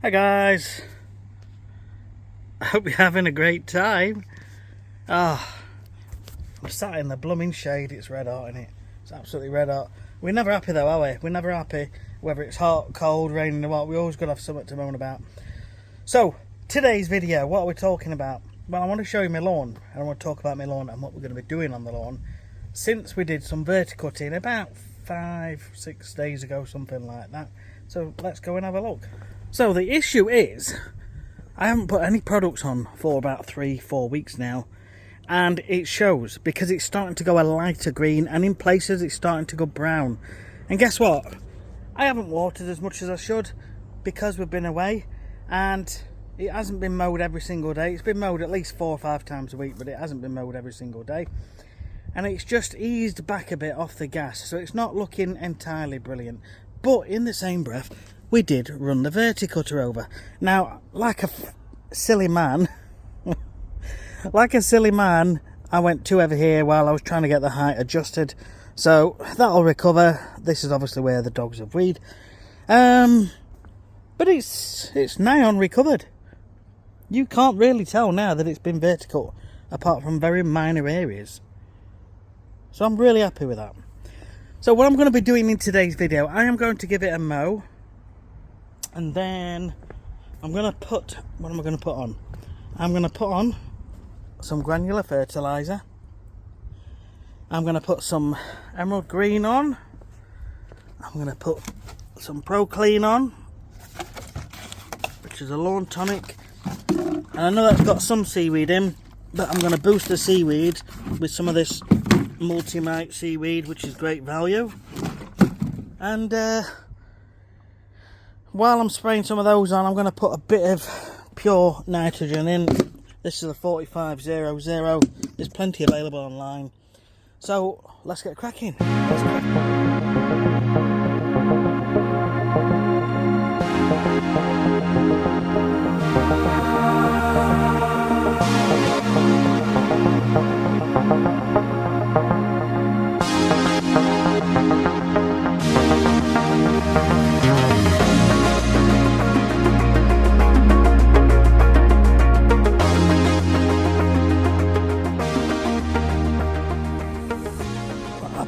Hi guys, I hope you're having a great time. I'm sat in the blooming shade. It's red hot, isn't it? It's absolutely red hot. We're never happy though, are we? We're never happy whether it's hot, cold, raining or what. We always got to have something to moan about. So today's video, what are we talking about? Well, I want to show you my lawn. I want to talk about my lawn and what we're going to be doing on the lawn since we did some verticutting about 5-6 days ago, something like that. So let's go and have a look. So the issue is, I haven't put any products on for about 3-4 weeks now, and it shows because it's starting to go a lighter green, and in places it's starting to go brown. And guess what? I haven't watered as much as I should because we've been away, and it hasn't been mowed every single day. It's been mowed at least 4 or 5 times a week, but it hasn't been mowed every single day. And it's just eased back a bit off the gas, so it's not looking entirely brilliant. But in the same breath, we did run the verticutter over. Now, like a silly man, I went too heavy here while I was trying to get the height adjusted. So that'll recover. This is obviously where the dogs have weed. But it's nigh on recovered. You can't really tell now that it's been vertical, apart from very minor areas. So I'm really happy with that. So what I'm going to be doing in today's video, I am going to give it a mow. And then I'm going to put, what am I going to put on? I'm going to put on some granular fertiliser. I'm going to put some emerald green on. I'm going to put some Pro Clean on, which is a lawn tonic. And I know that's got some seaweed in, but I'm going to boost the seaweed with some of this multi-mite seaweed, which is great value. And while I'm spraying some of those on, I'm going to put a bit of pure nitrogen in. This is a 4500. There's plenty available online. So let's get cracking.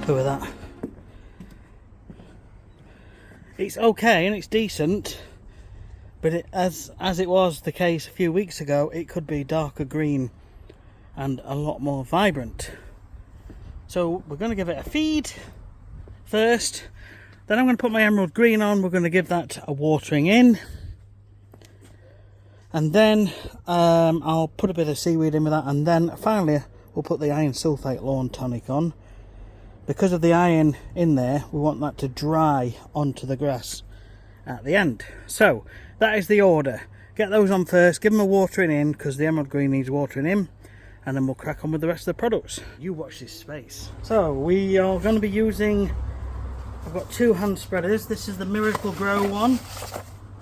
With that, it's okay and it's decent, but as it was the case a few weeks ago, it could be darker green and a lot more vibrant. So we're going to give it a feed first, then I'm going to put my emerald green on. We're going to give that a watering in, and then I'll put a bit of seaweed in with that, and then finally we'll put the iron sulfate lawn tonic on. Because of the iron in there, we want that to dry onto the grass at the end. So that is the order. Get those on first, give them a watering in, because the emerald green needs watering in, and then we'll crack on with the rest of the products. You watch this space. So we are going to be using, I've got 2 hand spreaders. This is the Miracle Grow one,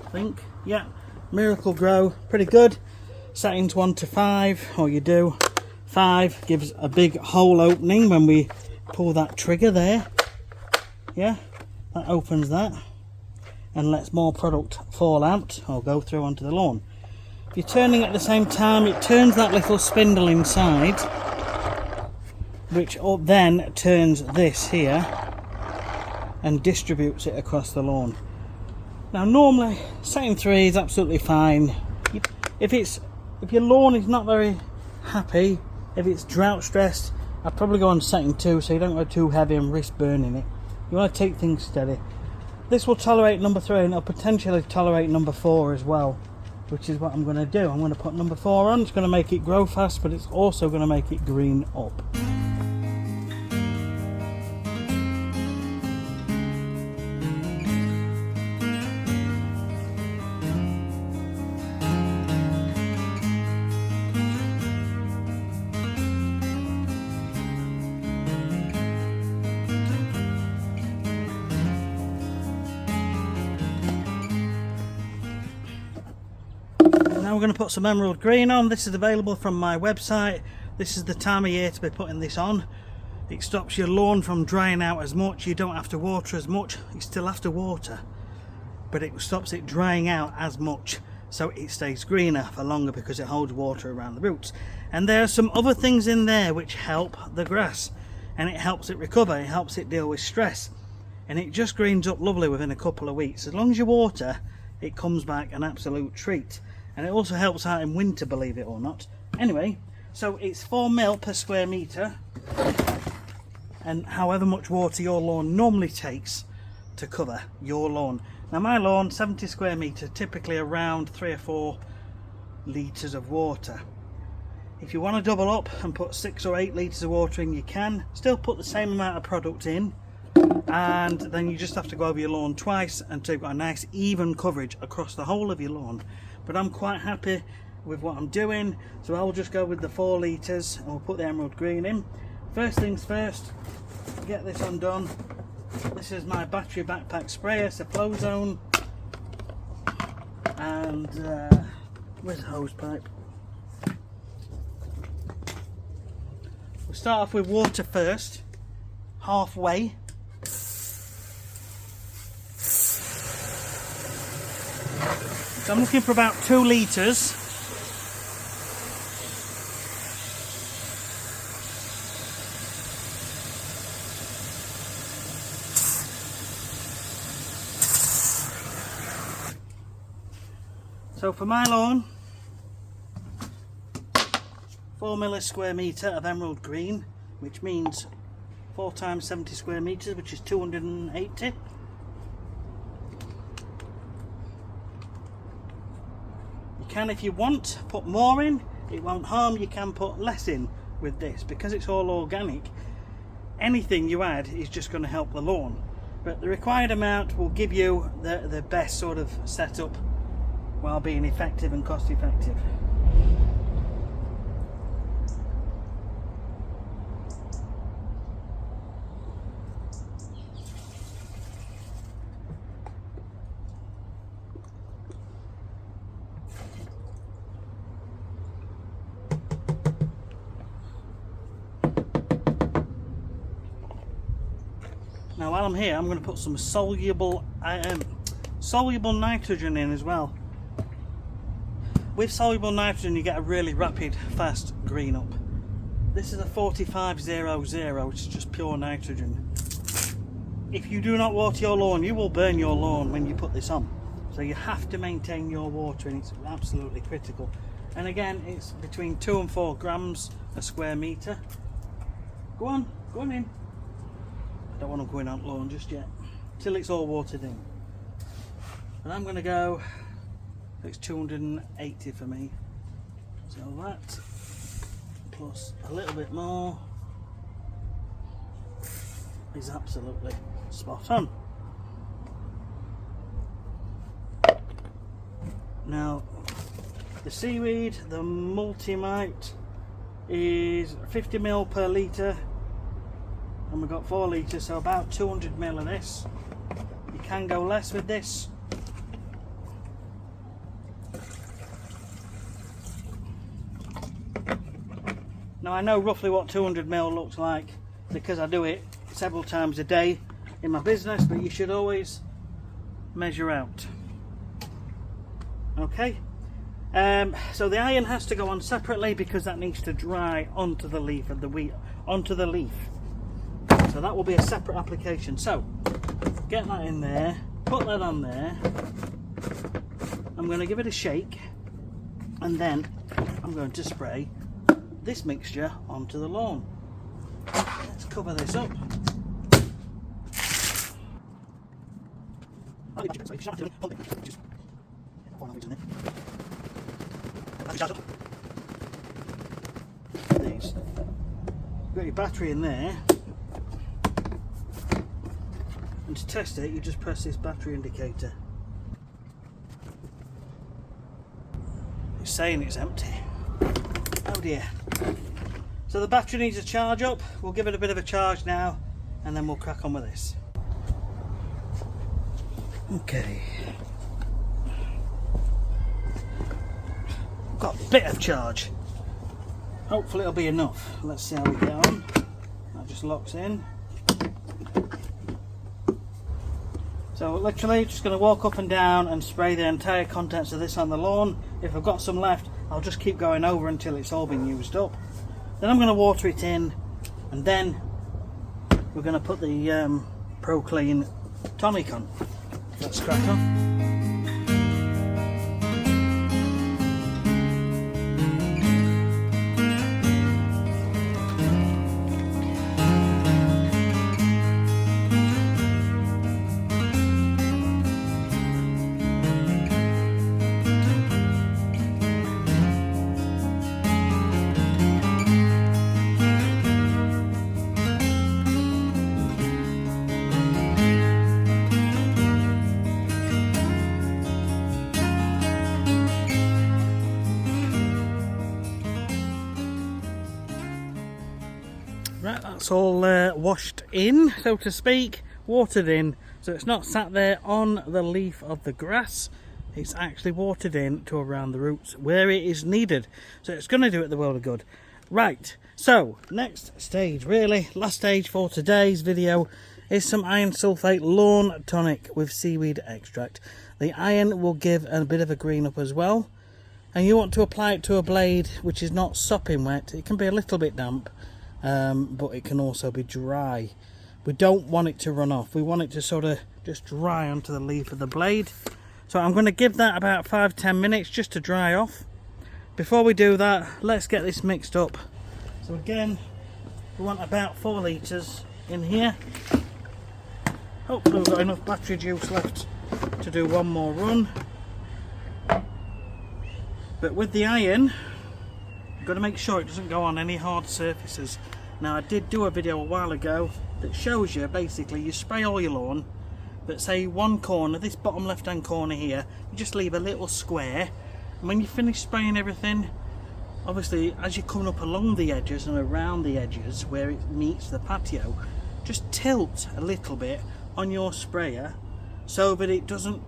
I think. Yeah, Miracle Grow, pretty good. Settings 1 to 5, or you do. 5 gives a big hole opening when we pull that trigger there. Yeah, that opens that and lets more product fall out or go through onto the lawn. If you're turning at the same time, it turns that little spindle inside, which then turns this here and distributes it across the lawn. Now normally setting 3 is absolutely fine. If your lawn is not very happy, if it's drought stressed, I'd probably go on setting 2 so you don't go too heavy and risk burning it. You want to take things steady. This will tolerate number 3 and it'll potentially tolerate number 4 as well, which is what I'm going to do. I'm going to put number 4 on. It's going to make it grow fast, but it's also going to make it green up. Now we're going to put some emerald green on. This is available from my website. This is the time of year to be putting this on. It stops your lawn from drying out as much. You don't have to water as much. You still have to water, but it stops it drying out as much, so it stays greener for longer because it holds water around the roots. And there are some other things in there which help the grass, and it helps it recover, it helps it deal with stress, and it just greens up lovely within a couple of weeks. As long as you water, it comes back an absolute treat. And it also helps out in winter, believe it or not. Anyway, so it's 4 mil per square metre, and however much water your lawn normally takes to cover your lawn. Now my lawn, 70 square metre, typically around 3 or 4 litres of water. If you want to double up and put 6 or 8 litres of water in, you can. Still put the same amount of product in, and then you just have to go over your lawn twice until you've got a nice even coverage across the whole of your lawn. But I'm quite happy with what I'm doing, so I'll just go with the 4 litres and we'll put the emerald green in. First things first, get this undone. This is my battery backpack sprayer, it's a flow zone, and where's the hose pipe? We'll start off with water first, halfway. So I'm looking for about 2 litres. So for my lawn, 4 mil a square metre of emerald green, which means 4 times 70 square metres, which is 280. You can, if you want, put more in. It won't harm. You can put less in with this because it's all organic. Anything you add is just going to help the lawn, but the required amount will give you the best sort of setup while being effective and cost effective. Now while I'm here, I'm going to put some soluble nitrogen in as well. With soluble nitrogen you get a really rapid, fast green up. This is a 4500, which is just pure nitrogen. If you do not water your lawn, you will burn your lawn when you put this on. So you have to maintain your watering, it's absolutely critical. And again, it's between 2 and 4 grams a square metre. Go on in. I don't want them going out lawn just yet, till it's all watered in. And I'm going to go, it's 280 for me. So that, plus a little bit more, is absolutely spot on. Now, the seaweed, the multi-mite, is 50 ml per litre. And we've got 4 litres, so about 200 ml of this. You can go less with this. Now I know roughly what 200 ml looks like because I do it several times a day in my business, but you should always measure out. Okay, so the iron has to go on separately because that needs to dry onto the leaf of the wheat, onto the leaf. So that will be a separate application. So get that in there, put that on there. I'm going to give it a shake, and then I'm going to spray this mixture onto the lawn. Let's cover this up. These. Got your battery in there. And to test it, you just press this battery indicator. It's saying it's empty. Oh dear. So the battery needs a charge up. We'll give it a bit of a charge now and then we'll crack on with this. Okay. Got a bit of charge. Hopefully it'll be enough. Let's see how we get on. That just locks in. So So literally just going to walk up and down and spray the entire contents of this on the lawn. If I've got some left, I'll just keep going over until it's all been used up. Then I'm going to water it in, and then we're going to put the Pro Clean tonic on. Let's crack on. Right, that's all washed in, so to speak, watered in, so it's not sat there on the leaf of the grass, it's actually watered in to around the roots where it is needed, so it's going to do it the world of good. Right, so next stage, really, last stage for today's video is some iron sulfate lawn tonic with seaweed extract. The iron will give a bit of a green up as well, and you want to apply it to a blade which is not sopping wet. It can be a little bit damp, but it can also be dry. We don't want it to run off, we want it to sort of just dry onto the leaf of the blade. So I'm going to give that about 5-10 minutes just to dry off. Before we do that, let's get this mixed up. So again, we want about 4 litres in here. Hopefully we've got enough battery juice left to do one more run. But with the iron, you've got to make sure it doesn't go on any hard surfaces. Now, I did do a video a while ago that shows you basically you spray all your lawn, but say one corner, this bottom left hand corner here, you just leave a little square, and when you finish spraying everything, obviously as you're coming up along the edges and around the edges where it meets the patio, just tilt a little bit on your sprayer so that it doesn't,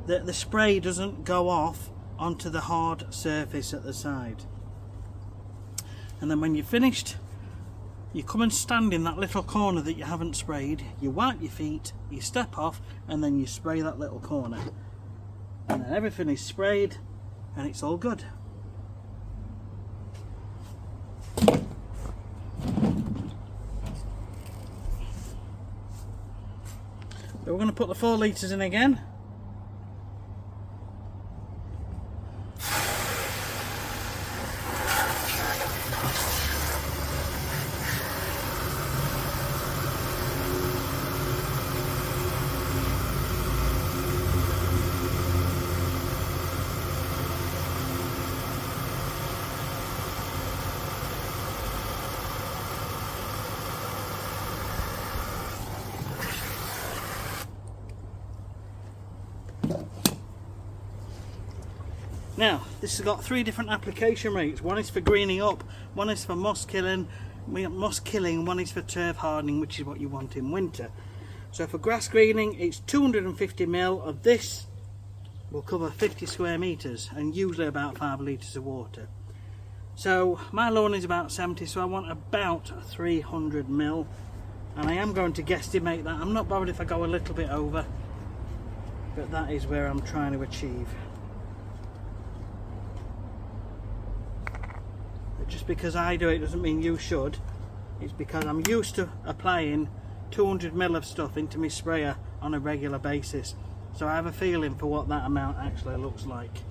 the spray doesn't go off onto the hard surface at the side. And then when you're finished, you come and stand in that little corner that you haven't sprayed, you wipe your feet, you step off, and then you spray that little corner. And then everything is sprayed and it's all good. So we're going to put the 4 litres in again. Now, this has got 3 different application rates. One is for greening up, one is for moss killing, one is for turf hardening, which is what you want in winter. So for grass greening, it's 250 ml of this will cover 50 square metres and usually about 5 litres of water. So my lawn is about 70, so I want about 300 ml, and I am going to guesstimate that. I'm not bothered if I go a little bit over, but that is where I'm trying to achieve. Just because I do it doesn't mean you should. It's because I'm used to applying 200 ml of stuff into my sprayer on a regular basis, so I have a feeling for what that amount actually looks like.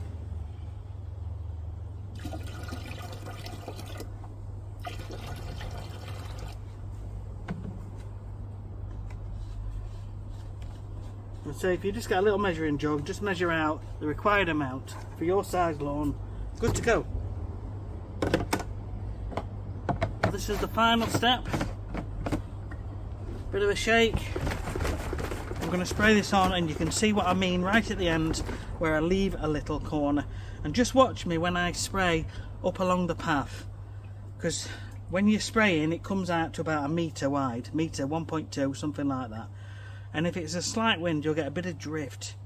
And so if you just get a little measuring jug, just measure out the required amount for your size lawn, good to go. This is the final step. Bit of a shake. I'm going to spray this on, and you can see what I mean right at the end where I leave a little corner. And just watch me when I spray up along the path, because when you're spraying it comes out to about 1 metre wide, 1.2, something like that. And if it's a slight wind, you'll get a bit of drift,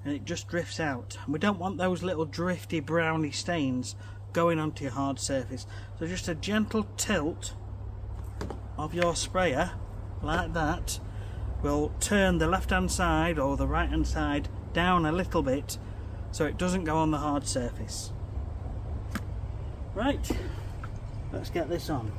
and it just drifts out. And we don't want those little drifty browny stains going onto your hard surface. So just a gentle tilt of your sprayer like that, we'll turn the left hand side or the right hand side down a little bit so it doesn't go on the hard surface. Right, let's get this on.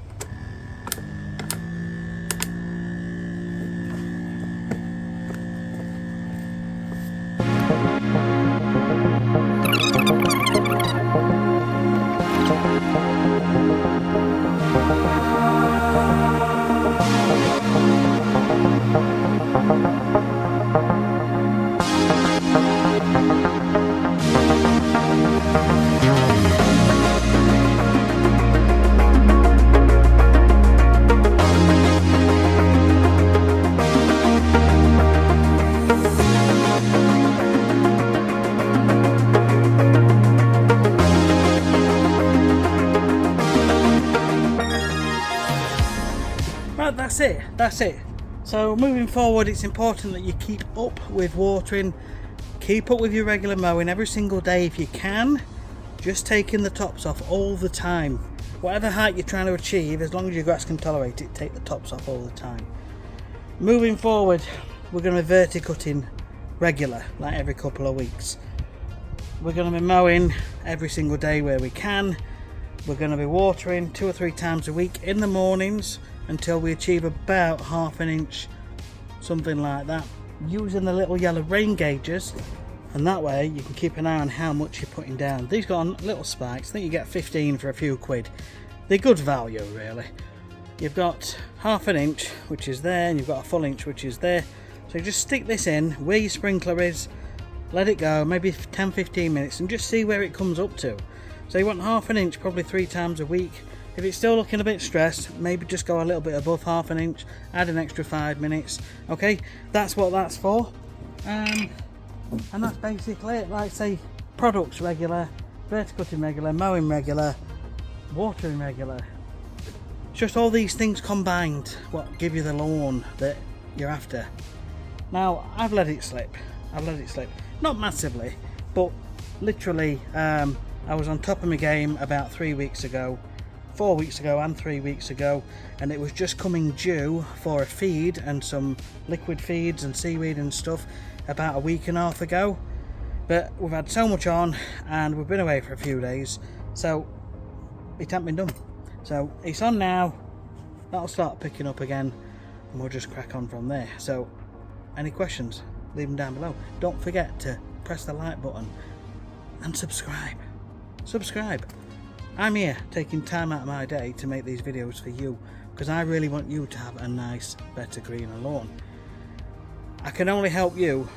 Right, that's it. So moving forward, it's important that you keep up with watering, keep up with your regular mowing every single day if you can. Just taking the tops off all the time. Whatever height you're trying to achieve, as long as your grass can tolerate it, take the tops off all the time. Moving forward, we're going to be verticutting regular, like every couple of weeks. We're going to be mowing every single day where we can. We're going to be watering 2 or 3 times a week in the mornings until we achieve about ½ inch, something like that, using the little yellow rain gauges, and that way you can keep an eye on how much you're putting down. These got little spikes. I think you get 15 for a few quid. They're good value, really. You've got ½ inch, which is there, and you've got a full inch, which is there. So you just stick this in where your sprinkler is, let it go maybe 10-15 minutes, and just see where it comes up to. So you want ½ inch probably 3 times a week. If it's still looking a bit stressed, maybe just go a little bit above ½ inch, add an extra 5 minutes. Okay, that's what that's for. And that's basically it. Like say, products regular, verticutting regular, mowing regular, watering regular. It's just all these things combined what give you the lawn that you're after. Now, I've let it slip. Not massively, but literally, I was on top of my game about 3 weeks ago. 4 weeks ago and 3 weeks ago, and it was just coming due for a feed and some liquid feeds and seaweed and stuff about a week and a half ago. But we've had so much on and we've been away for a few days, so it hasn't been done. So it's on now, that'll start picking up again and we'll just crack on from there. So any questions, leave them down below. Don't forget to press the like button and subscribe. I'm here taking time out of my day to make these videos for you, because I really want you to have a nice, better, greener lawn. I can only help you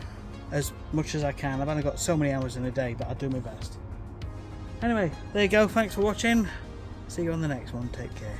as much as I can. I've only got so many hours in a day, but I'll do my best. Anyway, there you go. Thanks for watching. See you on the next one. Take care.